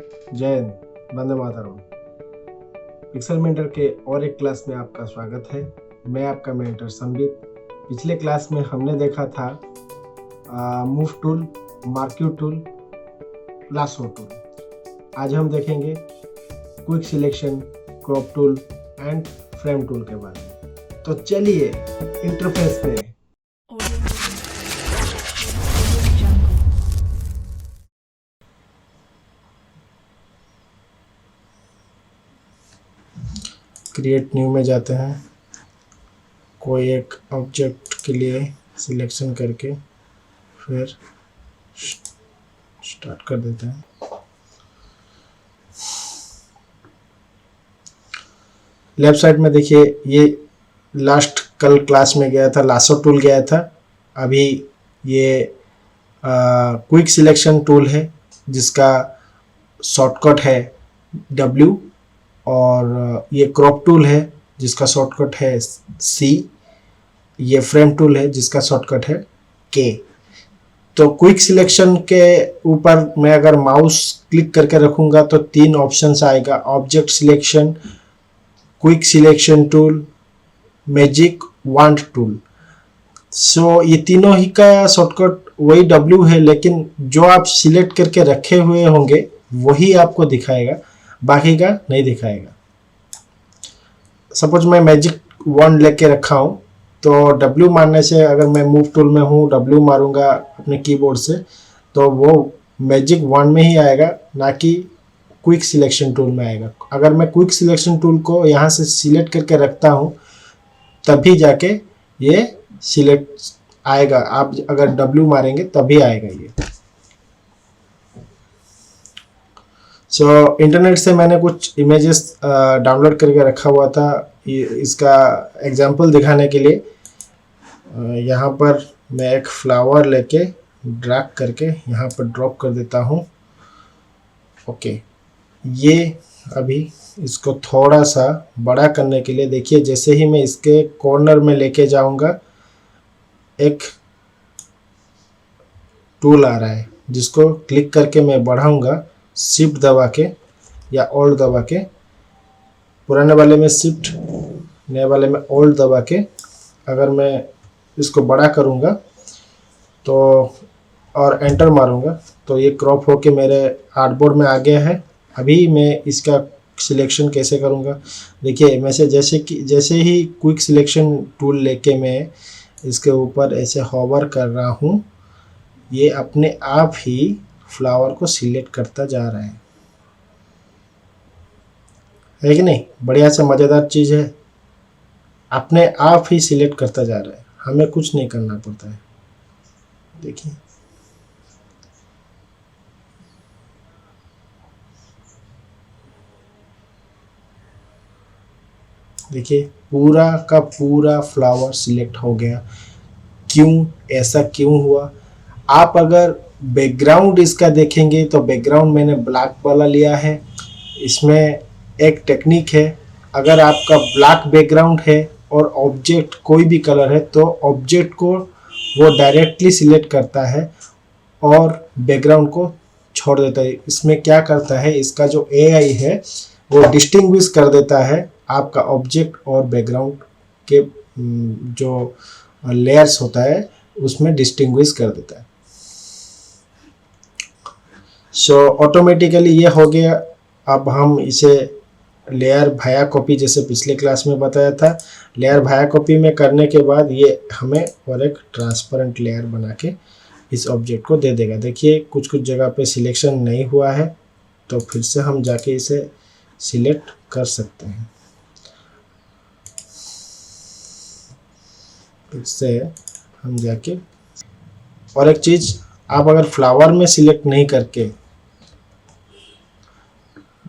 जय Hind, Vande Mataram. Pixel mentor के और एक क्लास में आपका स्वागत है। मैं आपका मेंटर संबित। पिछले क्लास में हमने देखा था move tool, marquee tool, lasso tool. आज हम देखेंगे quick selection, crop tool and frame tool के बारे में। तो चलिए इंटरफेस पे क्रिएट न्यू में जाते हैं। कोई एक ऑब्जेक्ट के लिए सिलेक्शन करके फिर स्टार्ट कर देते हैं। लेफ्ट साइड में देखिए, ये लास्ट कल क्लास में गया था, लासो टूल गया था। अभी ये क्विक सिलेक्शन टूल है जिसका शॉर्टकट है W, और ये क्रॉप टूल है जिसका शॉर्टकट है C। ये फ्रेम टूल है जिसका शॉर्टकट है K। तो क्विक सिलेक्शन के ऊपर मैं अगर माउस क्लिक करके रखूंगा तो 3 ऑप्शंस आएगा: object selection, quick selection tool, magic wand tool. So ये तीनों ही का शॉर्टकट वही W है, लेकिन जो आप सिलेक्ट करके रखे हुए होंगे वही आपको दिखाएगा, बाकी का नहीं दिखाएगा। सपोज मैं मैजिक वांड लेके रखा हूँ, तो W मारने से, अगर मैं मूव टूल में हूँ, W मारूंगा अपने कीबोर्ड से, तो वो मैजिक वांड में ही आएगा, ना कि क्विक सिलेक्शन टूल में आएगा। अगर मैं क्विक सिलेक्शन टूल को यहाँ से सिलेक्ट करके रखता हूँ तभी जाके ये सिलेक्ट आएगा। आप अगर W मारेंगे तभी आएगा ये। इंटरनेट से मैंने कुछ इमेजेस डाउनलोड करके रखा हुआ था इसका एग्जांपल दिखाने के लिए। यहाँ पर मैं एक फ्लावर लेके ड्रैग करके यहाँ पर ड्रॉप कर देता हूँ। ओके, ये अभी इसको थोड़ा सा बड़ा करने के लिए देखिए, जैसे ही मैं इसके कॉर्नर में लेके जाऊंगा, एक टूल आ रहा है जिसको क्लिक करके मैं बढ़ाऊंगा, शिफ्ट दबा के या ऑल्ट दबा के। पुराने वाले में शिफ्ट, नए वाले में ऑल्ट दबा के अगर मैं इसको बड़ा करूंगा तो और एंटर मारूंगा तो ये क्रॉप होके मेरे आर्टबोर्ड में आ गया है। अभी मैं इसका सिलेक्शन कैसे करूंगा, देखिए मैं से जैसे ही क्विक सिलेक्शन टूल लेके मैं इसके ऊपर ऐसे होवर कर रहा हूँ, ये अपने आप ही फ्लावर को सिलेक्ट करता जा रहा है कि नहीं? बढ़िया से मज़ेदार चीज़ है, अपने आप ही सिलेक्ट करता जा रहा है, हमें कुछ नहीं करना पड़ता है। देखिए देखिए पूरा का पूरा फ्लावर सिलेक्ट हो गया। क्यों, ऐसा क्यों हुआ? आप अगर बैकग्राउंड इसका देखेंगे तो बैकग्राउंड मैंने ब्लैक वाला लिया है। इसमें एक टेक्निक है, अगर आपका ब्लैक बैकग्राउंड है और ऑब्जेक्ट कोई भी कलर है तो ऑब्जेक्ट को वो डायरेक्टली सिलेक्ट करता है और बैकग्राउंड को छोड़ देता है। इसमें क्या करता है, इसका जो AI है वो डिस्टिंग्विश कर देता है आपका ऑब्जेक्ट और बैकग्राउंड के जो लेयर्स होता है उसमें डिस्टिंग्विश कर देता है। ऑटोमेटिकली ये हो गया। अब हम इसे लेयर भाया कॉपी, जैसे पिछले क्लास में बताया था, लेयर भाया कॉपी में करने के बाद ये हमें और एक ट्रांसपेरेंट लेयर बना के इस ऑब्जेक्ट को दे देगा। देखिए कुछ जगह पे सिलेक्शन नहीं हुआ है, तो फिर से हम जाके इसे सिलेक्ट कर सकते हैं। फिर से हम जाके, और एक चीज़, आप अगर फ्लावर में सिलेक्ट नहीं करके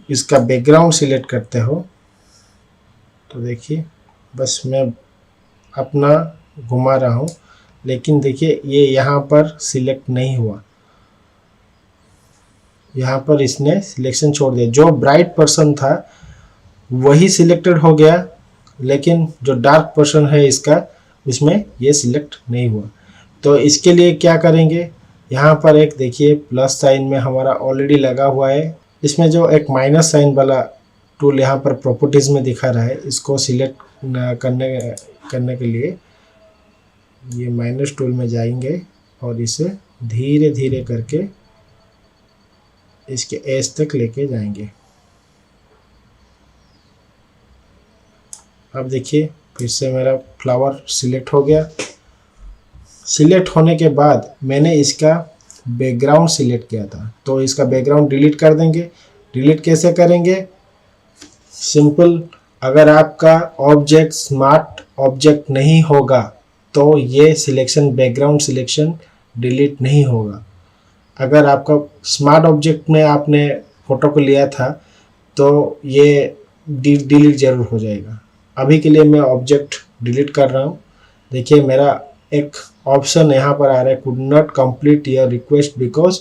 इसका बैकग्राउंड सिलेक्ट करते हो तो देखिए बस मैं अपना घुमा रहा हूँ, लेकिन देखिए ये यहाँ पर सिलेक्ट नहीं हुआ, यहाँ पर इसने सिलेक्शन छोड़ दिया। जो ब्राइट पर्सन था वही सिलेक्टेड हो गया, लेकिन जो डार्क पर्सन है इसका, इसमें ये सिलेक्ट नहीं हुआ। तो इसके लिए क्या करेंगे, यहाँ पर एक देखिए प्लस साइन में हमारा ऑलरेडी लगा हुआ है इसमें जो एक माइनस साइन वाला टूल यहाँ पर प्रॉपर्टीज़ में दिखा रहा है, इसको सिलेक्ट करने के लिए ये माइनस टूल में जाएंगे और इसे धीरे धीरे करके इसके एज तक लेके जाएंगे। अब देखिए फिर से मेरा फ्लावर सिलेक्ट हो गया। सिलेक्ट होने के बाद मैंने इसका बैकग्राउंड सिलेक्ट किया था, तो इसका बैकग्राउंड डिलीट कर देंगे। डिलीट कैसे करेंगे? सिंपल, अगर आपका ऑब्जेक्ट स्मार्ट ऑब्जेक्ट नहीं होगा तो ये सिलेक्शन, बैकग्राउंड सिलेक्शन डिलीट नहीं होगा। अगर आपका स्मार्ट ऑब्जेक्ट में आपने फ़ोटो को लिया था तो ये डिलीट ज़रूर हो जाएगा। अभी के लिए मैं ऑब्जेक्ट डिलीट कर रहा हूँ। देखिए मेरा एक ऑप्शन यहाँ पर आ रहा है, could not complete your request because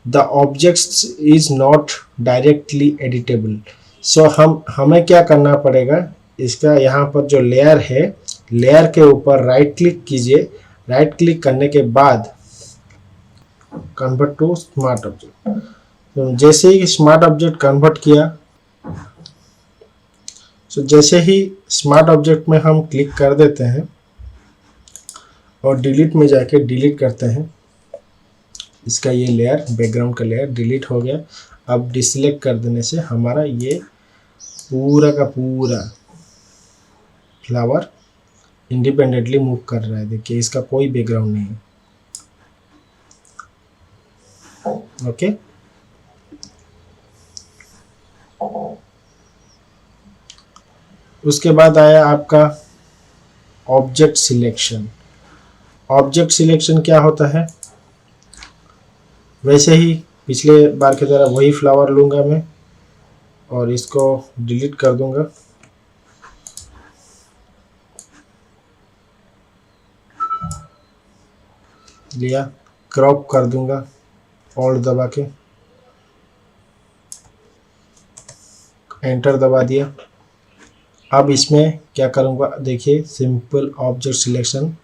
the objects is not directly editable. So हमें क्या करना पड़ेगा, इसका यहाँ पर जो लेयर है, लेयर के ऊपर राइट क्लिक कीजिए। राइट क्लिक करने के बाद कन्वर्ट टू स्मार्ट ऑब्जेक्ट, तो जैसे ही स्मार्ट ऑब्जेक्ट कन्वर्ट किया, सो जैसे ही स्मार्ट ऑब्जेक्ट में हम क्लिक कर देते हैं और डिलीट में जाके डिलीट करते हैं, इसका ये लेयर, बैकग्राउंड का लेयर डिलीट हो गया। अब डिसलेक्ट कर देने से हमारा ये पूरा का पूरा फ्लावर इंडिपेंडेंटली मूव कर रहा है। देखिए इसका कोई बैकग्राउंड नहीं है। ओके, उसके बाद आया आपका ऑब्जेक्ट सिलेक्शन। ऑब्जेक्ट सिलेक्शन क्या होता है? वैसे ही पिछले बार की तरह वही फ्लावर लूँगा मैं और इसको डिलीट कर दूंगा। लिया, क्रॉप कर दूंगा ऑल्ट दबा के, एंटर दबा दिया। अब इसमें क्या करूंगा, देखिए simple object selection.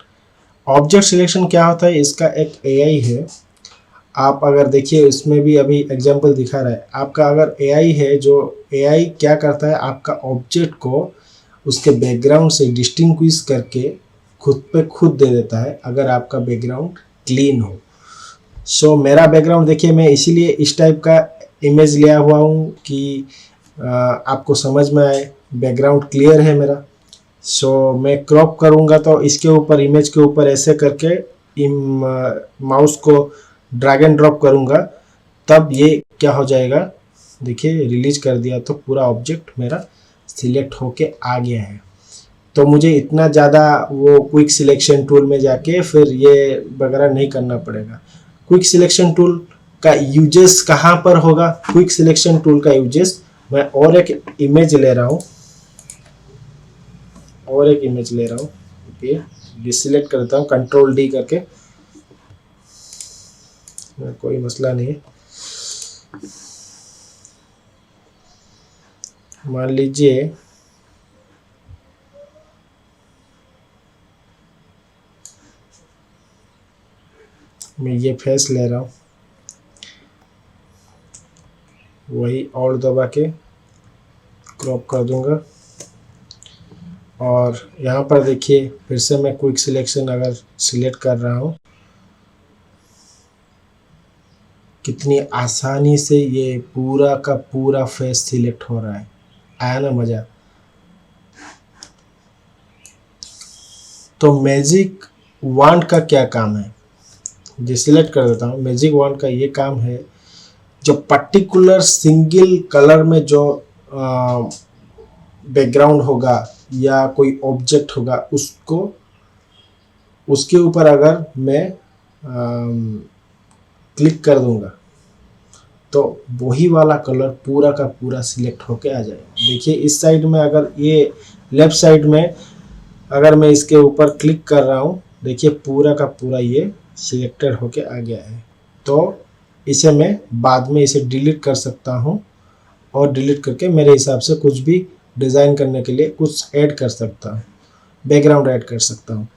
Object selection क्या होता है? इसका एक एआई है। आप अगर देखिए इसमें भी अभी एग्जांपल दिखा रहा है आपका, अगर एआई है, जो एआई क्या करता है, आपका ऑब्जेक्ट को उसके बैकग्राउंड से डिस्टिंग्विश करके खुद पे खुद दे देता है अगर आपका बैकग्राउंड क्लीन हो। सो मेरा बैकग्राउंड देखिए, मैं इसीलिए इस टाइप का इमेज लिया हुआ हूँ कि आपको समझ में आए। बैकग्राउंड क्लियर है मेरा। सो मैं क्रॉप करूँगा तो इसके ऊपर, इमेज के ऊपर ऐसे करके माउस को ड्रैग एंड ड्रॉप करूँगा, तब ये क्या हो जाएगा, देखिए रिलीज कर दिया तो पूरा ऑब्जेक्ट मेरा सिलेक्ट होके आ गया है। तो मुझे इतना ज़्यादा वो क्विक सिलेक्शन टूल में जाके फिर ये वगैरह नहीं करना पड़ेगा। क्विक सिलेक्शन टूल का यूजेस कहाँ पर होगा? क्विक सिलेक्शन टूल का यूजेस, मैं और एक इमेज ले रहा हूँ, ओके, डिसलेक्ट करता हूँ कंट्रोल डी करके, कोई मसला नहीं है। मान लीजिए मैं ये फेस ले रहा हूँ, वही ऑल्ट दबा के क्रॉप कर दूंगा और यहाँ पर देखिए फिर से मैं क्विक सिलेक्शन अगर सिलेक्ट कर रहा हूँ, कितनी आसानी से ये पूरा का पूरा फेस सिलेक्ट हो रहा है। आया ना मज़ा? तो मैजिक वांड का क्या काम है, जो सिलेक्ट कर देता हूँ। मैजिक वांड का ये काम है, जो पर्टिकुलर सिंगल कलर में जो बैकग्राउंड होगा या कोई ऑब्जेक्ट होगा, उसको उसके ऊपर अगर मैं क्लिक कर दूंगा तो वही वाला कलर पूरा का पूरा सिलेक्ट होके आ जाएगा। देखिए इस साइड में, अगर ये लेफ्ट साइड में अगर मैं इसके ऊपर क्लिक कर रहा हूँ, देखिए पूरा का पूरा ये सिलेक्टेड होके आ गया है। तो इसे मैं बाद में इसे डिलीट कर सकता हूँ और डिलीट करके मेरे हिसाब से कुछ भी डिज़ाइन करने के लिए कुछ ऐड कर सकता हूँ, बैकग्राउंड ऐड कर सकता हूँ।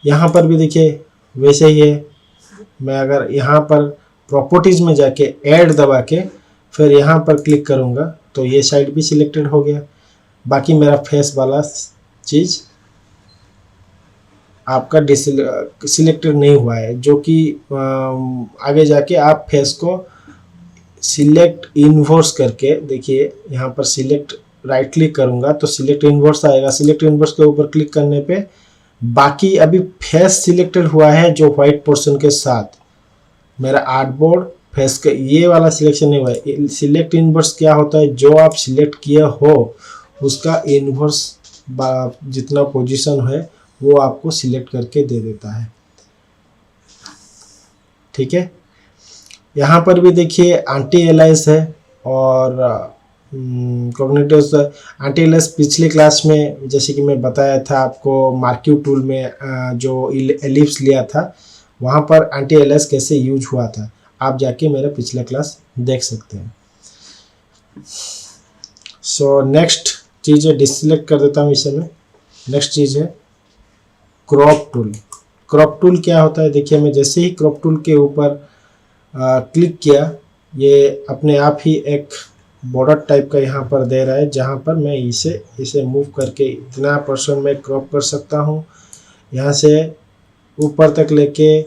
यहाँ पर भी देखिए वैसे ही है। मैं अगर यहाँ पर प्रॉपर्टीज़ में जाके ऐड दबा के फिर यहाँ पर क्लिक करूँगा तो ये साइड भी सिलेक्टेड हो गया। बाकी मेरा फेस वाला चीज़ आपका सिलेक्टेड नहीं हुआ है, जो कि आगे जाके आप फेस को सिलेक्ट इन्वर्स करके देखिए यहाँ पर सिलेक्ट राइट क्लिक करूँगा तो सिलेक्ट इन्वर्स आएगा। सिलेक्ट इन्वर्स के ऊपर क्लिक करने पे बाकी अभी फेस सिलेक्टेड हुआ है जो व्हाइट पोर्शन के साथ, मेरा आर्टबोर्ड फेस का ये वाला सिलेक्शन नहीं हुआ है। सिलेक्ट इन्वर्स क्या होता है, जो आप सिलेक्ट किए हो उसका इन्वर्स जितना पोजीशन है वो आपको सिलेक्ट करके दे देता है। ठीक है, यहाँ पर भी देखिए एंटी एलाइज है और कॉग्निटिव एंटी एलाइज पिछले क्लास में जैसे कि मैं बताया था आपको मार्क्यू टूल में जो एलिप्स लिया था वहाँ पर एंटी एलाइज कैसे यूज हुआ था, आप जाके मेरा पिछला क्लास देख सकते हैं। सो नेक्स्ट चीज़ है, डिसलेक्ट कर देता हूँ इसे मैं। नेक्स्ट चीज़ है क्रॉप टूल। क्रॉप टूल क्या होता है, देखिए मैं जैसे ही क्रॉप टूल के ऊपर क्लिक किया ये अपने आप ही एक बॉर्डर टाइप का यहाँ पर दे रहा है, जहाँ पर मैं इसे मूव करके इतना % मैं क्रॉप कर सकता हूँ। यहाँ से ऊपर तक लेके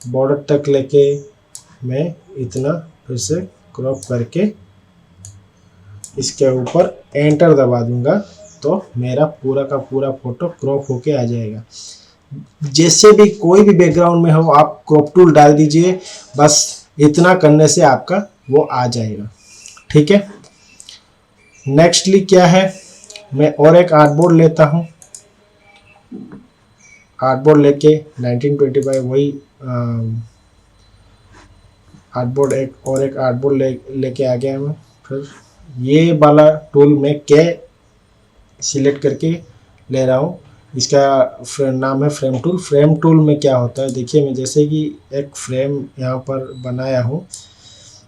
बॉर्डर तक लेके मैं इतना फिर से क्रॉप करके इसके ऊपर एंटर दबा दूंगा तो मेरा पूरा का पूरा फोटो क्रॉप होके आ जाएगा। जैसे भी कोई भी बैकग्राउंड में हो आप क्रॉप टूल डाल दीजिए, बस इतना करने से आपका वो आ जाएगा। ठीक है, नेक्स्टली क्या है, मैं और एक आर्टबोर्ड लेता हूँ। आर्टबोर्ड लेके 1925 वही आर्टबोर्ड एक आर्टबोर्ड लेके आ गया मैं। फिर ये वाला टूल में क्या सिलेक्ट करके ले रहा हूँ, इसका नाम है फ्रेम टूल। फ्रेम टूल में क्या होता है, देखिए मैं जैसे कि एक फ्रेम यहाँ पर बनाया हूँ,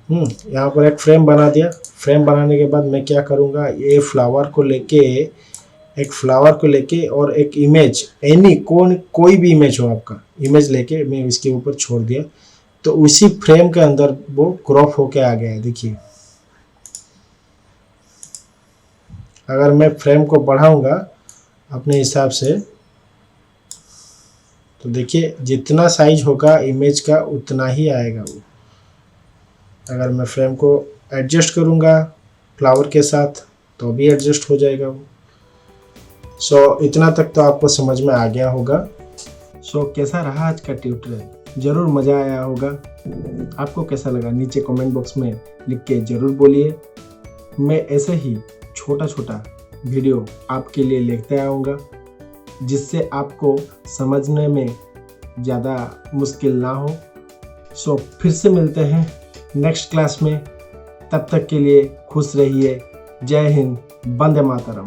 यहाँ पर एक फ्रेम बना दिया। फ्रेम बनाने के बाद मैं क्या करूँगा, ये फ्लावर को लेके और एक इमेज एनी कोई भी इमेज हो आपका, इमेज लेके मैं इसके ऊपर छोड़ दिया तो उसी फ्रेम के अंदर वो क्रॉप होके आ गया है। देखिए अगर मैं फ्रेम को बढ़ाऊंगा अपने हिसाब से तो देखिए जितना साइज होगा इमेज का उतना ही आएगा वो। अगर मैं फ्रेम को एडजस्ट करूंगा फ्लावर के साथ तो भी एडजस्ट हो जाएगा वो। सो इतना तक तो आपको समझ में आ गया होगा। सो कैसा रहा आज का ट्यूटोरियल, ज़रूर मज़ा आया होगा। आपको कैसा लगा नीचे कमेंट बॉक्स में लिख के ज़रूर बोलिए। मैं ऐसे ही छोटा छोटा वीडियो आपके लिए लेते आऊँगा जिससे आपको समझने में ज़्यादा मुश्किल ना हो। सो फिर से मिलते हैं नेक्स्ट क्लास में, तब तक के लिए खुश रहिए। जय हिंद, वंदे मातरम।